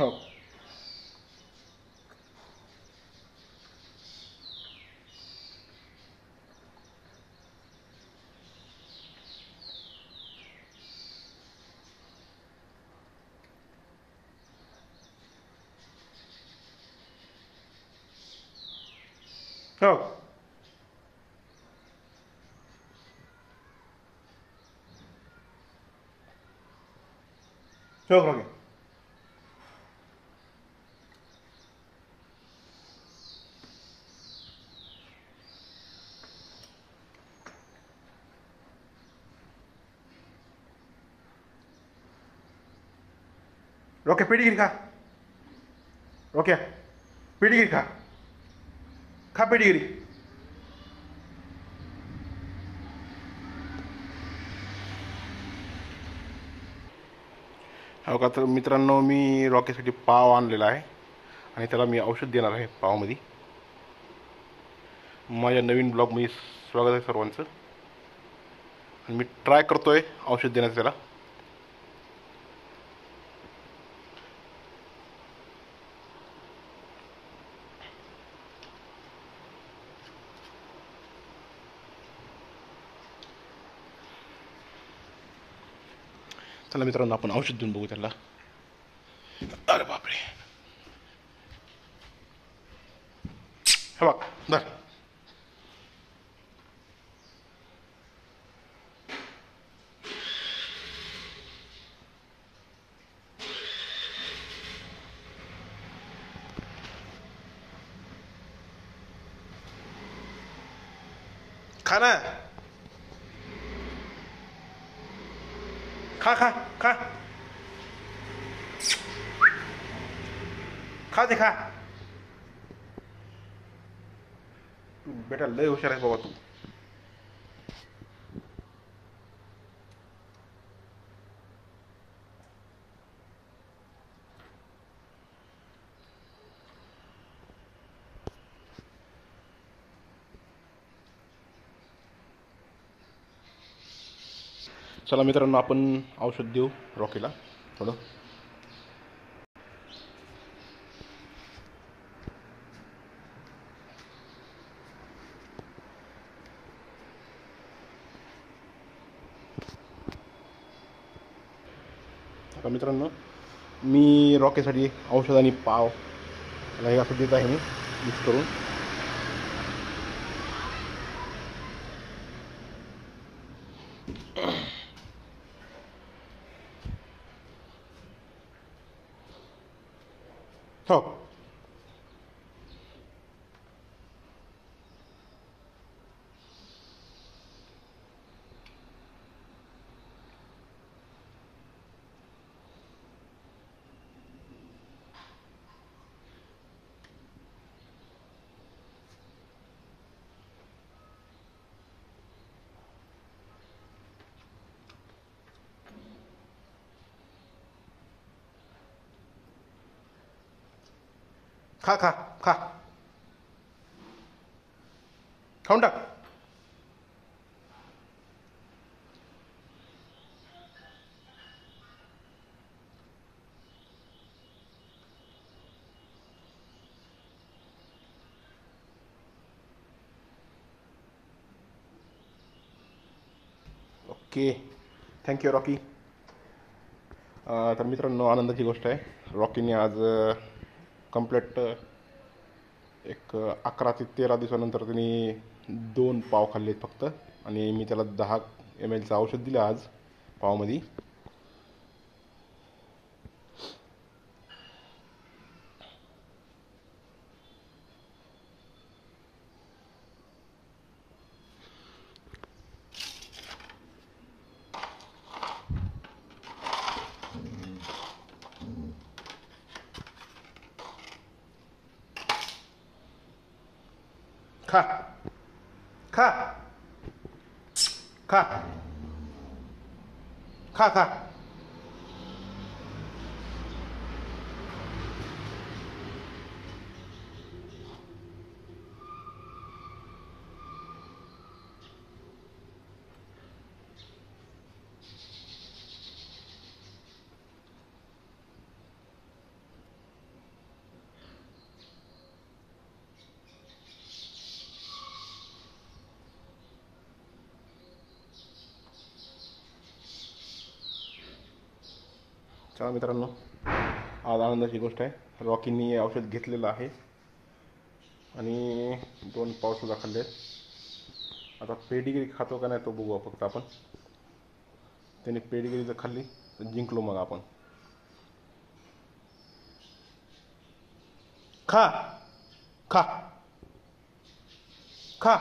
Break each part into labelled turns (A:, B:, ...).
A: हो हो हो रॉकी. रॉकी पेढीगिरी खा. रॉकी पेढीगिरी खा. खा पेढीगिरी. हो का, तर मित्रांनो मी रॉकीसाठी पाव आणलेला आहे आणि त्याला मी औषध देणार आहे पावमध्ये. माझ्या नवीन ब्लॉगमध्ये स्वागत आहे सर्वांचं. आणि मी ट्राय करतोय औषध देण्याचं त्याला. चला मित्रांनो, आपण औषध देऊन बघू त्याला. अरे बापरे. हे बघ धर. खा ना. खा खा खा. खा ते खा. तू बेटा लय हुशार आहे बाबा तू. चला मित्रांनो, आपण औषध देऊ रॉकीला थोडं. आता मित्रांनो, मी रॉकीसाठी औषध आणि पाव त्याला हे असं देत आहे मी मिक्स करून. हो खा खा खा. खाऊन टाक. Okay, thank you Rocky. तर मित्रांनो, आनंदाची गोष्ट आहे, रॉकीने आज कंप्लीट एक 11 ते 13 दिवसानंतर त्यांनी 2 पाव खाल्लेत फक्त. आणि मी त्याला 10 ml औषध दिलं आज पावमध्ये. खा खा खा खा खा. चला मित्रांनो, आज आनंदाची गोष्ट आहे, रॉकीनी औषध घेतलेलं आहे आणि 2 पाव सुद्धा खाल्लेत. आता पेडिग्री खातो का नाही तो बघू फक्त आपण. त्याने पेडिग्री जर खाल्ली तर जिंकलो मग आपण. खा खा खा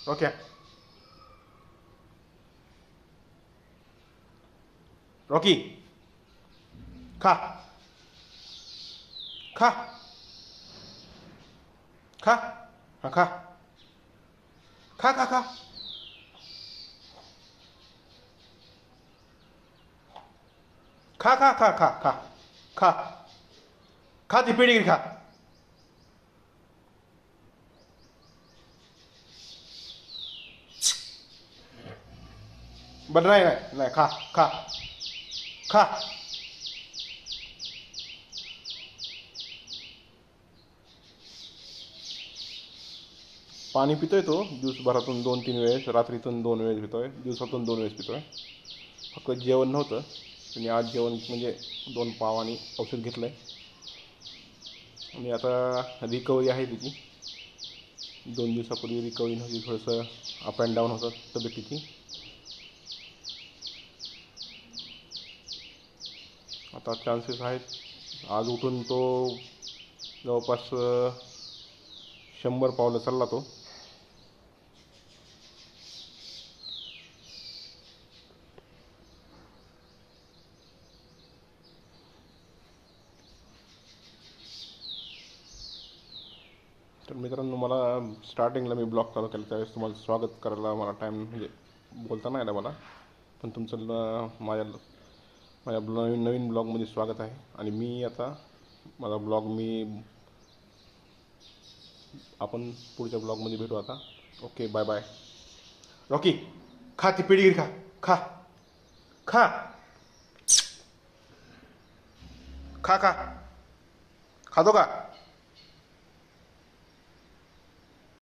A: ओके. रॉकी खा खा खा हाँ खा खा खा खा खा खा खा खा खा खा खा ती पेडिग्री खा. बरं नाही नाही नाही खा खा खा. पाणी पितोय तो दिवसभरातून 2-3 वेळेस, रात्रीतून 2 वेळेस पितोय, दिवसातून 2 वेळेस पितोय. फक्त जेवण नव्हतं, त्यांनी आज जेवण म्हणजे 2 पाव आणि औषध घेतलं आहे आणि आता रिकव्हरी आहे तिची. 2 दिवसापूर्वी रिकव्हरी नव्हती, थोडंसं अप अँड डाऊन होतं तब्येतीची. आता चान्सेस आहेत आज उठून तो जवळपास 100 पावलं चालला तो. तर मित्रांनो, मला स्टार्टिंगला मी ब्लॉग चालू केला त्यावेळेस तुम्हाला स्वागत करायला मला टाईम म्हणजे बोलता नाही आला मला, पण तुमचं माझ्या नवीन ब्लॉगमध्ये स्वागत आहे. आणि मी आता माझा ब्लॉग आपण पुढच्या ब्लॉगमध्ये भेटू आता. Okay, bye bye. रॉकी खा ती पेडिग्री खा खा खा खा खा खातो का.